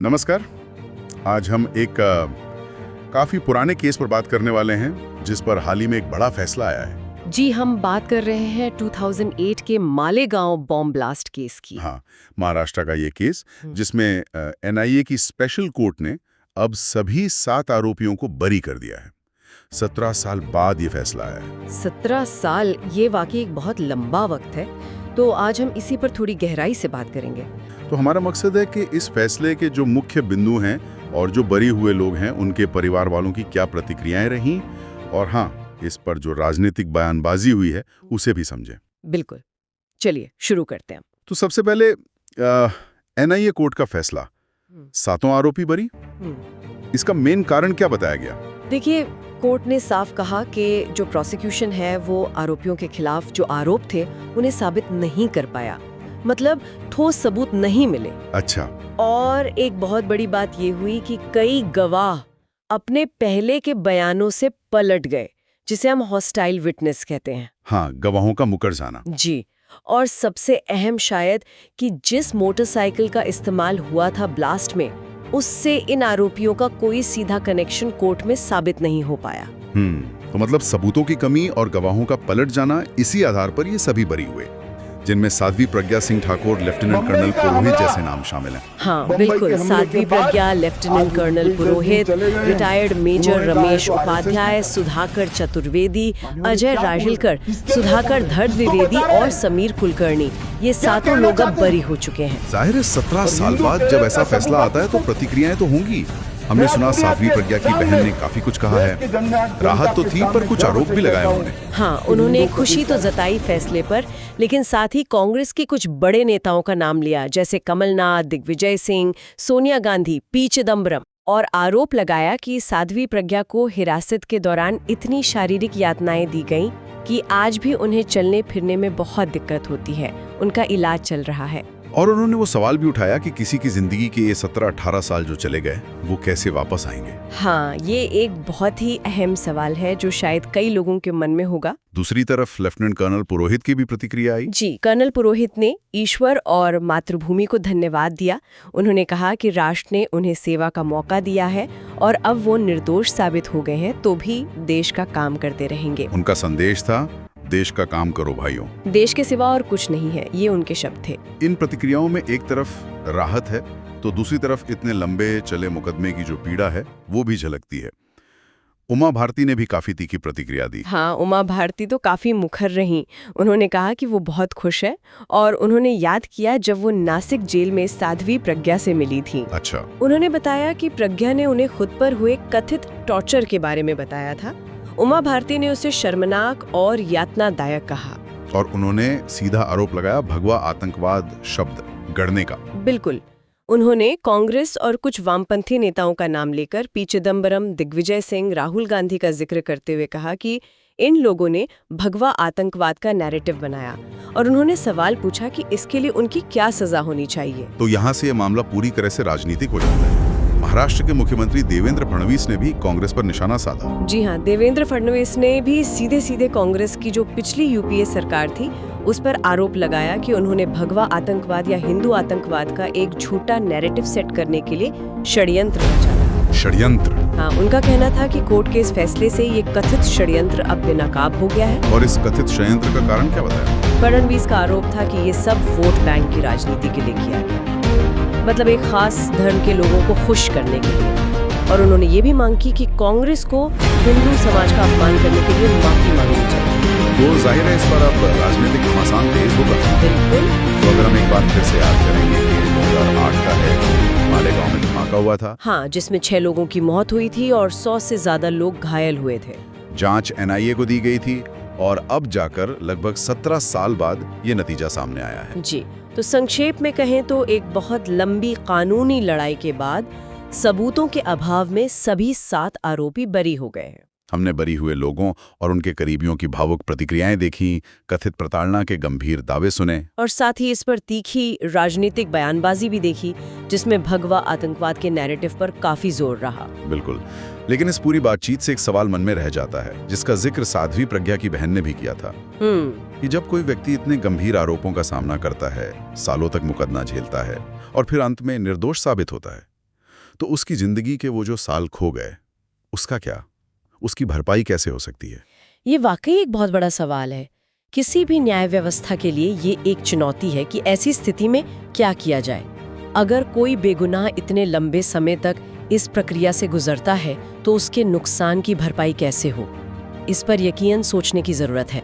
नमस्कार। आज हम एक काफी पुराने केस पर बात करने वाले हैं जिस पर हाल ही में एक बड़ा फैसला आया है। जी, हम बात कर रहे हैं 2008 के मालेगांव बॉम्ब ब्लास्ट केस की। हाँ, महाराष्ट्र का ये केस हम्म। जिसमें एनआईए की स्पेशल कोर्ट ने अब सभी 7 आरोपियों को बरी कर दिया है। 17 साल बाद ये फैसला आया है। 17 साल, ये वाकई एक बहुत लंबा वक्त है। तो आज हम इसी पर थोड़ी गहराई से बात करेंगे। तो हमारा मकसद है कि इस फैसले के जो मुख्य बिंदु हैं और जो बरी हुए लोग हैं उनके परिवार वालों की क्या प्रतिक्रियाएं रहीं, और हाँ, इस पर जो राजनीतिक बयानबाजी हुई है उसे भी समझें। बिल्कुल, चलिए शुरू करते हैं। तो सबसे पहले एनआईए कोर्ट का फैसला, 7 आरोपी बरी। इसका मेन कारण क्या बताया गया? देखिए, कोर्ट ने साफ कहा कि जो प्रोसिक्यूशन है वो आरोपियों के खिलाफ जो आरोप थे उन्हें साबित नहीं कर पाया, मतलब ठोस सबूत नहीं मिले। अच्छा। और एक बहुत बड़ी बात ये हुई कि कई गवाह अपने पहले के बयानों से पलट गए, जिसे हम हॉस्टाइल विटनेस कहते हैं। हाँ, गवाहों का मुकर जाना। जी, और सबसे अहम शायद कि जिस मोटरसाइकिल का इस्तेमाल हुआ था ब्लास्ट में, उससे इन आरोपियों का कोई सीधा कनेक्शन कोर्ट में साबित नहीं हो पाया। तो मतलब सबूतों की कमी और गवाहों का पलट जाना, इसी आधार पर ये सभी बरी हुए, जिनमें साध्वी प्रज्ञा सिंह ठाकुर, लेफ्टिनेंट कर्नल पुरोहित जैसे नाम शामिल हैं। हाँ बिल्कुल, साध्वी प्रज्ञा, लेफ्टिनेंट कर्नल पुरोहित, रिटायर्ड मेजर रमेश उपाध्याय, सुधाकर चतुर्वेदी, अजय राजलकर, सुधाकर धर द्विवेदी और समीर कुलकर्णी, ये 7 लोग अब बरी हो चुके हैं। जाहिर है 17 साल बाद जब ऐसा फैसला आता है तो प्रतिक्रियाएं तो होंगी। हमने सुना साध्वी प्रज्ञा की बहन ने काफी कुछ कहा है। राहत तो थी पर कुछ आरोप भी लगाए उन्होंने। हाँ, उन्होंने खुशी तो जताई फैसले पर, लेकिन साथ ही कांग्रेस के कुछ बड़े नेताओं का नाम लिया, जैसे कमलनाथ, दिग्विजय सिंह, सोनिया गांधी, पी चिदम्बरम, और आरोप लगाया कि साध्वी प्रज्ञा को हिरासत के दौरान इतनी शारीरिक यातनाएं दी गईं कि आज भी उन्हें चलने फिरने में बहुत दिक्कत होती है। उनका इलाज चल रहा है। और उन्होंने वो सवाल भी उठाया कि किसी की जिंदगी के ये 17-18 साल जो चले गए वो कैसे वापस आएंगे। हाँ, ये एक बहुत ही अहम सवाल है जो शायद कई लोगों के मन में होगा। दूसरी तरफ लेफ्टिनेंट कर्नल पुरोहित की भी प्रतिक्रिया आई। जी, कर्नल पुरोहित ने ईश्वर और मातृभूमि को धन्यवाद दिया। उन्होंने कहा कि राष्ट्र ने उन्हें सेवा का मौका दिया है और अब वो निर्दोष साबित हो गए हैं तो भी देश का काम करते रहेंगे। उनका संदेश था, देश का काम करो भाइयों, देश के सिवा और कुछ नहीं है, ये उनके शब्द थे। इन प्रतिक्रियाओं में एक तरफ राहत है तो दूसरी तरफ इतने लंबे चले मुकदमे की जो पीड़ा है वो भी झलकती है। उमा भारती ने भी काफी तीखी प्रतिक्रिया दी। हाँ, उमा भारती तो काफी मुखर रहीं। उन्होंने कहा कि वो बहुत खुश है और उन्होंने याद किया जब वो नासिक जेल में साध्वी प्रज्ञा से मिली थी। अच्छा। उन्होंने बताया कि प्रज्ञा ने उन्हें खुद पर हुए कथित टॉर्चर के बारे में बताया था। उमा भारती ने उसे शर्मनाक और यातनादायक कहा। और उन्होंने सीधा आरोप लगाया भगवा आतंकवाद शब्द गढ़ने का। बिल्कुल, उन्होंने कांग्रेस और कुछ वामपंथी नेताओं का नाम लेकर पी चिदम्बरम, दिग्विजय सिंह, राहुल गांधी का जिक्र करते हुए कहा कि इन लोगों ने भगवा आतंकवाद का नैरेटिव बनाया, और उन्होंने सवाल पूछा कि इसके लिए उनकी क्या सजा होनी चाहिए। तो यहाँ से ये मामला पूरी तरह से राजनीतिक हो जाता है। महाराष्ट्र के मुख्यमंत्री देवेंद्र फडणवीस ने भी कांग्रेस पर निशाना साधा। जी हाँ, देवेंद्र फडणवीस ने भी सीधे सीधे कांग्रेस की जो पिछली यूपीए सरकार थी उस पर आरोप लगाया कि उन्होंने भगवा आतंकवाद या हिंदू आतंकवाद का एक झूठा नैरेटिव सेट करने के लिए षड्यंत्र रचा। षड्यंत्र? हाँ, उनका कहना था कि कोर्ट के इस फैसले से ये कथित षड्यंत्र अब बेनकाब हो गया है। और इस कथित षड्यंत्र का कारण क्या बताया? फडणवीस का आरोप था कि ये सब वोट बैंक की राजनीति के लिए किया गया, मतलब एक खास धर्म के लोगों को खुश करने के लिए। और उन्होंने ये भी मांग की कि कांग्रेस को हिंदू समाज का अपमान करने के लिए माफी मांगनी चाहिए। तो जाहिर है इस पर अब राजनीतिक घमासान तेज होगा। बिल्कुल। तो अगर हम एक बार फिर से याद करेंगे कि 2008 का है, मालेगांव में धमाका हुआ था। हाँ, जिसमें 6 लोगों की मौत हुई थी और 100 से ज्यादा लोग घायल हुए थे। जांच एनआईए को दी गई थी और अब जाकर लगभग 17 साल बाद ये नतीजा सामने आया है। जी, तो संक्षेप में कहें तो एक बहुत लंबी कानूनी लड़ाई के बाद सबूतों के अभाव में सभी 7 आरोपी बरी हो गए हैं। हमने बरी हुए लोगों और उनके करीबियों की भावुक प्रतिक्रियाएं देखी, कथित प्रताड़ना के गंभीर दावे सुने, और साथ ही इस पर तीखी राजनीतिक बयानबाजी भी देखी, जिसमें भगवा आतंकवाद के नैरेटिव पर काफी जोर रहा। बिल्कुल, लेकिन इस पूरी बातचीत से एक सवाल मन में रह जाता है, जिसका जिक्र साध्वी प्रज्ञा की बहन ने भी किया था कि जब कोई व्यक्ति इतने गंभीर आरोपों का सामना करता है, सालों तक मुकदमा झेलता है और फिर अंत में निर्दोष साबित होता है, तो उसकी जिंदगी के वो जो साल खो गए, उसका क्या? उसकी भरपाई कैसे हो सकती है? ये वाकई एक बहुत बड़ा सवाल है। किसी भी न्याय व्यवस्था के लिए ये एक चुनौती है कि ऐसी स्थिति में क्या किया जाए। अगर कोई बेगुनाह इतने लंबे समय तक इस प्रक्रिया से गुजरता है तो उसके नुकसान की भरपाई कैसे हो, इस पर यकीनन सोचने की जरूरत है।